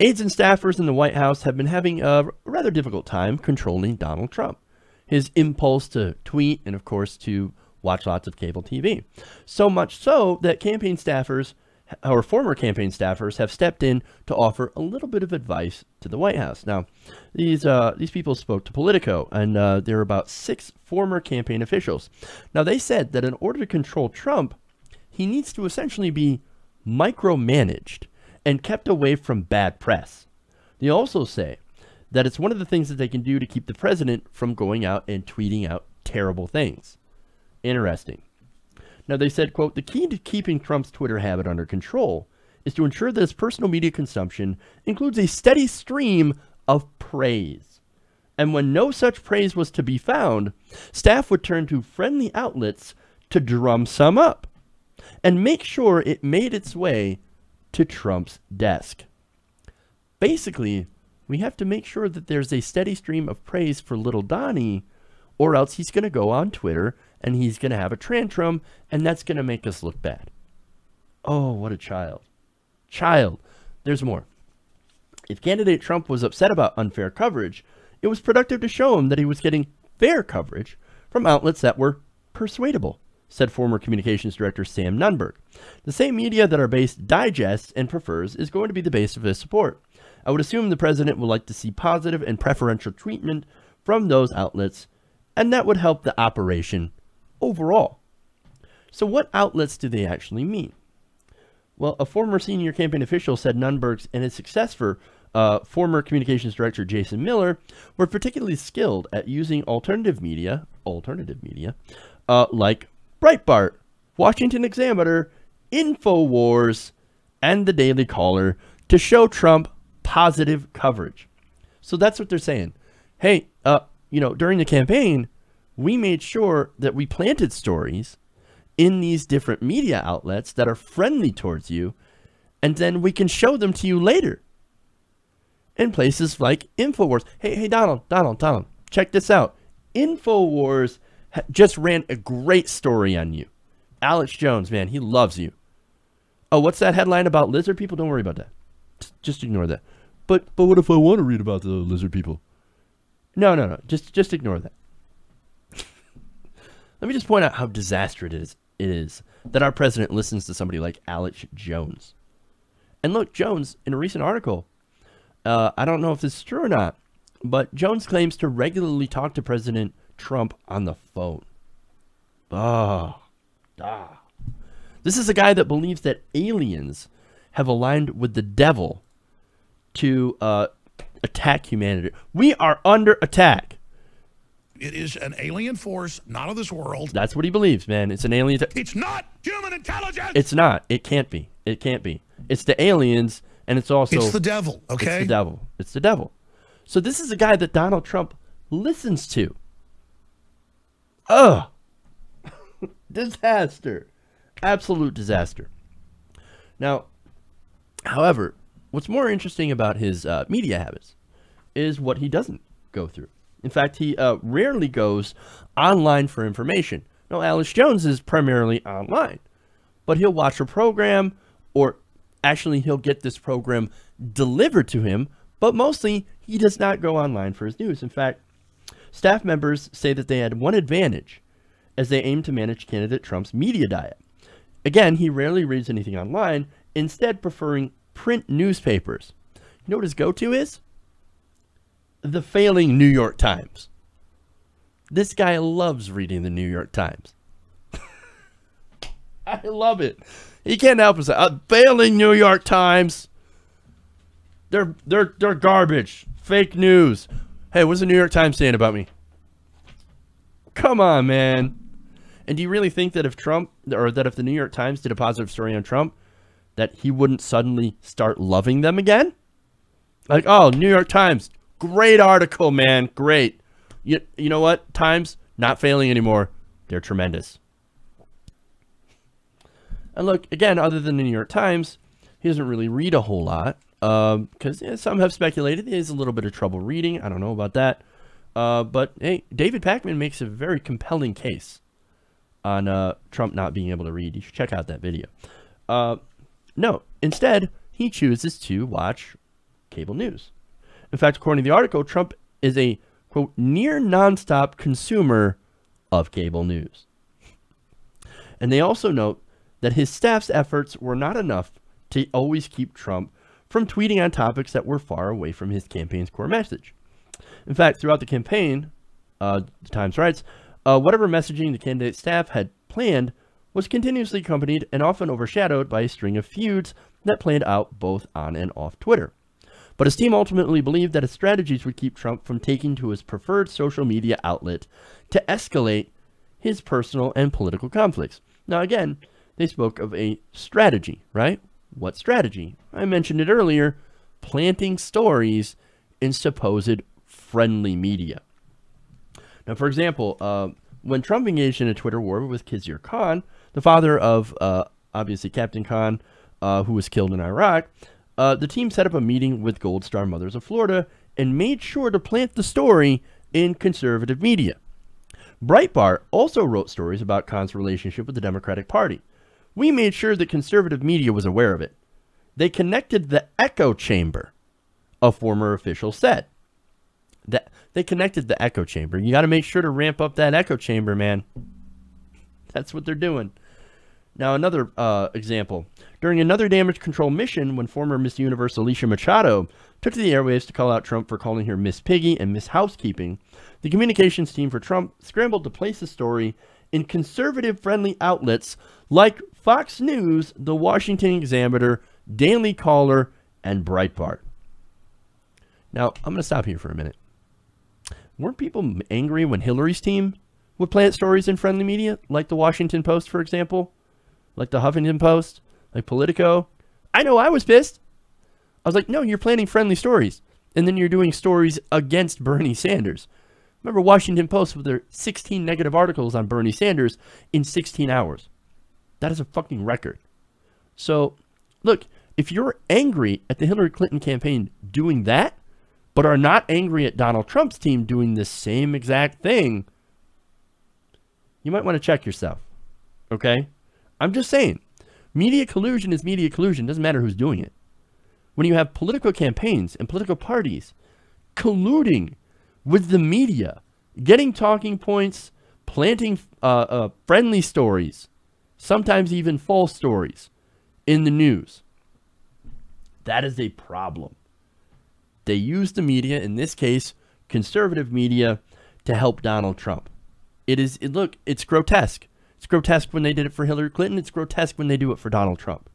Aides and staffers in the White House have been having a rather difficult time controlling Donald Trump. His impulse to tweet and, of course, to watch lots of cable TV. So much so that campaign staffers, or former campaign staffers, have stepped in to offer a little bit of advice to the White House. Now, these people spoke to Politico, and there are about 6 former campaign officials. Now, they said that in order to control Trump, he needs to essentially be micromanaged and kept away from bad press. They also say that it's one of the things that they can do to keep the president from going out and tweeting out terrible things. Interesting. Now, they said, quote, the key to keeping Trump's Twitter habit under control is to ensure that his personal media consumption includes a steady stream of praise. And when no such praise was to be found, staff would turn to friendly outlets to drum some up and make sure it made its way to Trump's desk. Basically, we have to make sure that there's a steady stream of praise for little Donnie, or else he's going to go on Twitter and he's going to have a tantrum, and that's going to make us look bad. Oh, what a child. Child. There's more. If candidate Trump was upset about unfair coverage, it was productive to show him that he was getting fair coverage from outlets that were persuadable, said former communications director Sam Nunberg. The same media that our base digests and prefers is going to be the base of his support. I would assume the president would like to see positive and preferential treatment from those outlets, and that would help the operation overall. So what outlets do they actually mean? Well, a former senior campaign official said Nunberg's and his successor, former communications director Jason Miller, were particularly skilled at using alternative media like Breitbart, Washington Examiner, InfoWars, and the Daily Caller to show Trump positive coverage. So that's what they're saying. Hey, during the campaign, we made sure that we planted stories in these different media outlets that are friendly towards you, and then we can show them to you later in places like InfoWars. Hey, Donald, check this out. InfoWars just ran a great story on you. Alex Jones, man, he loves you. Oh, what's that headline about lizard people? Don't worry about that. Just ignore that. But what if I want to read about the lizard people? No. Just ignore that. Let me just point out how disastrous it is that our president listens to somebody like Alex Jones. And look, Jones, in a recent article, I don't know if this is true or not, but Jones claims to regularly talk to President Trump on the phone. This is a guy that believes that aliens have aligned with the devil to attack humanity. We are under attack. It is an alien force, not of this world. That's what he believes, man. It's an alien. It's not human intelligence. It's not. It can't be. It can't be. It's the aliens, and it's also... It's the devil, okay? It's the devil. It's the devil. So this is a guy that Donald Trump listens to. Ugh. Disaster. Absolute disaster. Now, however, what's more interesting about his media habits is what he doesn't go through. In fact, he rarely goes online for information. No, Alex Jones is primarily online, but he'll watch a program, or actually he'll get this program delivered to him, but mostly he does not go online for his news. In fact, staff members say that they had one advantage as they aim to manage candidate Trump's media diet. Again, he rarely reads anything online, instead preferring print newspapers. You know what his go-to is? The failing New York Times. This guy loves reading the New York Times. I love it. He can't help himself. Failing New York Times. They're garbage. Fake news. Hey, what's the New York Times saying about me? Come on, man. And do you really think that if Trump, or that if the New York Times did a positive story on Trump, that he wouldn't suddenly start loving them again? Like, oh, New York Times, great article, man, great. You know what? Times, not failing anymore. They're tremendous. And look, again, other than the New York Times, he doesn't really read a whole lot. Because some have speculated he has a little bit of trouble reading. I don't know about that. But, hey, David Pakman makes a very compelling case on Trump not being able to read. You should check out that video. No, instead, he chooses to watch cable news. In fact, according to the article, Trump is a, quote, near nonstop consumer of cable news. And they also note that his staff's efforts were not enough to always keep Trump from tweeting on topics that were far away from his campaign's core message. In fact, throughout the campaign, the Times writes, whatever messaging the candidate staff had planned was continuously accompanied and often overshadowed by a string of feuds that played out both on and off Twitter. But his team ultimately believed that his strategies would keep Trump from taking to his preferred social media outlet to escalate his personal and political conflicts. Now, again, they spoke of a strategy, right? What strategy? I mentioned it earlier, planting stories in supposed friendly media. Now, for example, when Trump engaged in a Twitter war with Khizr Khan, the father of, obviously, Captain Khan, who was killed in Iraq, the team set up a meeting with Gold Star Mothers of Florida and made sure to plant the story in conservative media. Breitbart also wrote stories about Khan's relationship with the Democratic Party. We made sure that conservative media was aware of it. They connected the echo chamber, a former official said. They connected the echo chamber. You got to make sure to ramp up that echo chamber, man. That's what they're doing. Now, another example. During another damage control mission, when former Miss Universe Alicia Machado took to the airwaves to call out Trump for calling her Miss Piggy and Miss Housekeeping, the communications team for Trump scrambled to place the story in conservative-friendly outlets like Fox News, The Washington Examiner, Daily Caller, and Breitbart. Now, I'm going to stop here for a minute. Weren't people angry when Hillary's team would plant stories in friendly media, like the Washington Post, for example, like the Huffington Post, like Politico? I know I was pissed. I was like, no, you're planting friendly stories, and then you're doing stories against Bernie Sanders. Remember Washington Post with their 16 negative articles on Bernie Sanders in 16 hours. That is a fucking record. So, look, if you're angry at the Hillary Clinton campaign doing that, but are not angry at Donald Trump's team doing the same exact thing, you might want to check yourself, okay? I'm just saying, media collusion is media collusion. Doesn't matter who's doing it. When you have political campaigns and political parties colluding with the media, getting talking points, planting friendly stories, sometimes even false stories in the news, that is a problem. They use the media, in this case, conservative media, to help Donald Trump. Look, it's grotesque. It's grotesque when they did it for Hillary Clinton. It's grotesque when they do it for Donald Trump.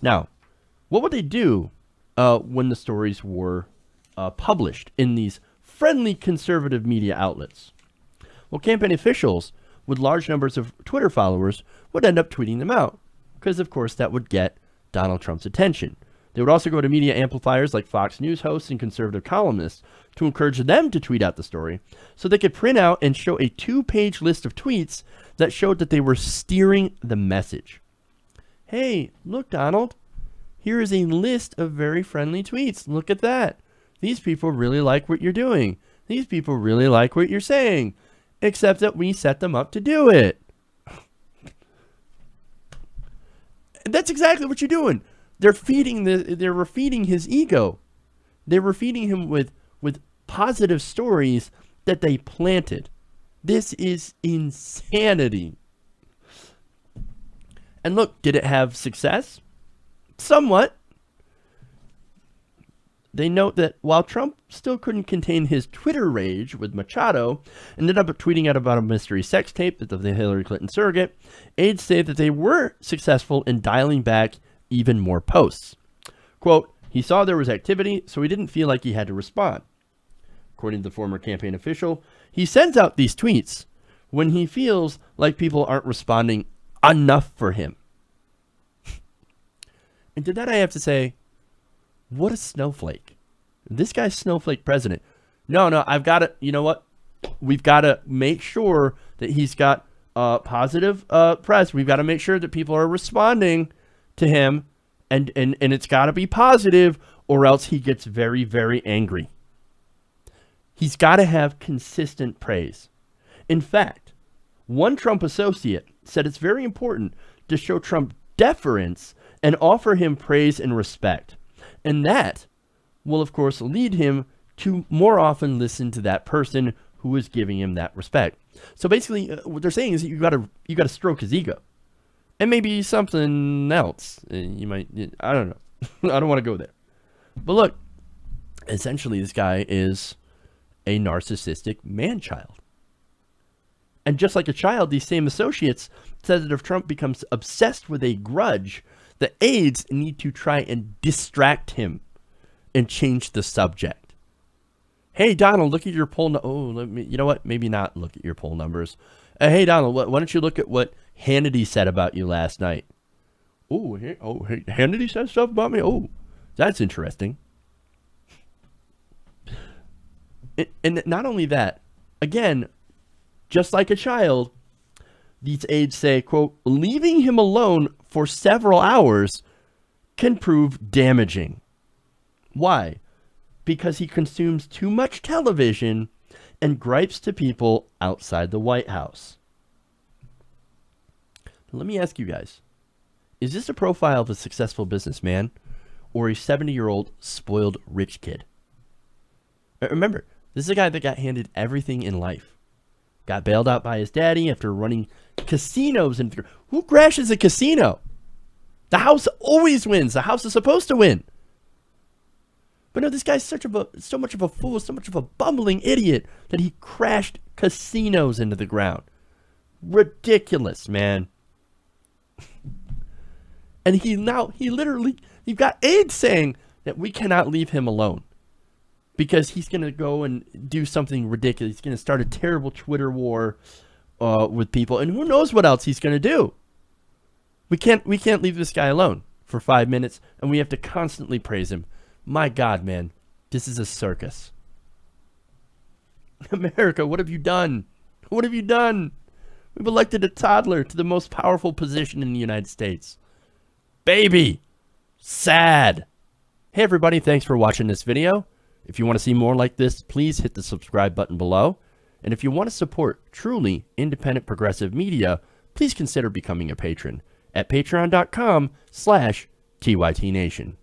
Now, what would they do when the stories were published in these friendly conservative media outlets? Well, campaign officials with large numbers of Twitter followers would end up tweeting them out because, of course, that would get Donald Trump's attention. They would also go to media amplifiers like Fox News hosts and conservative columnists to encourage them to tweet out the story so they could print out and show a 2-page list of tweets that showed that they were steering the message. Hey, look, Donald, here is a list of very friendly tweets. Look at that. These people really like what you're doing. These people really like what you're saying, except that we set them up to do it. That's exactly what you're doing. They're refeeding his ego. They were feeding him with positive stories that they planted. This is insanity. And look, did it have success? Somewhat. They note that while Trump still couldn't contain his Twitter rage with Machado, ended up tweeting out about a mystery sex tape of the Hillary Clinton surrogate, aides say that they were successful in dialing back even more posts. Quote, he saw there was activity, so he didn't feel like he had to respond. According to the former campaign official, he sends out these tweets when he feels like people aren't responding enough for him. And to that I have to say, what a snowflake. This guy's Snowflake President. No, I've got to, you know what? We've got to make sure that he's got positive press. We've got to make sure that people are responding to him, and it's got to be positive, or else he gets very, very angry. He's got to have consistent praise. In fact, one Trump associate said it's very important to show Trump deference and offer him praise and respect. And that will, of course, lead him to more often listen to that person who is giving him that respect. So basically, what they're saying is that you gotta stroke his ego, and maybe something else. You might, I don't know. I don't want to go there. But look, essentially, this guy is a narcissistic man-child. And just like a child, these same associates said that if Trump becomes obsessed with a grudge, the aides need to try and distract him and change the subject. Hey, Donald, look at your poll. You know what? Maybe not look at your poll numbers. Hey, Donald, why don't you look at what Hannity said about you last night? Hey, Hannity said stuff about me? Oh, that's interesting. And not only that, again, just like a child, these aides say, quote, leaving him alone for several hours can prove damaging. Why? Because he consumes too much television and gripes to people outside the White House. Let me ask you guys, is this a profile of a successful businessman or a 70-year-old spoiled rich kid? Remember, this is a guy that got handed everything in life. Got bailed out by his daddy after running casinos. Who crashes a casino? The house always wins. The house is supposed to win. But no, this guy's so much of a fool, so much of a bumbling idiot that he crashed casinos into the ground. Ridiculous, man. And you've got aides saying that we cannot leave him alone because he's going to go and do something ridiculous. He's going to start a terrible Twitter war with people, and who knows what else he's going to do. We can't leave this guy alone for 5 minutes, and we have to constantly praise him. My God, man, this is a circus. America, what have you done? What have you done? We've elected a toddler to the most powerful position in the United States. Baby, sad. Hey everybody, thanks for watching this video. If you want to see more like this, please hit the subscribe button below. And if you want to support truly independent progressive media, please consider becoming a patron at patreon.com/TYTNation.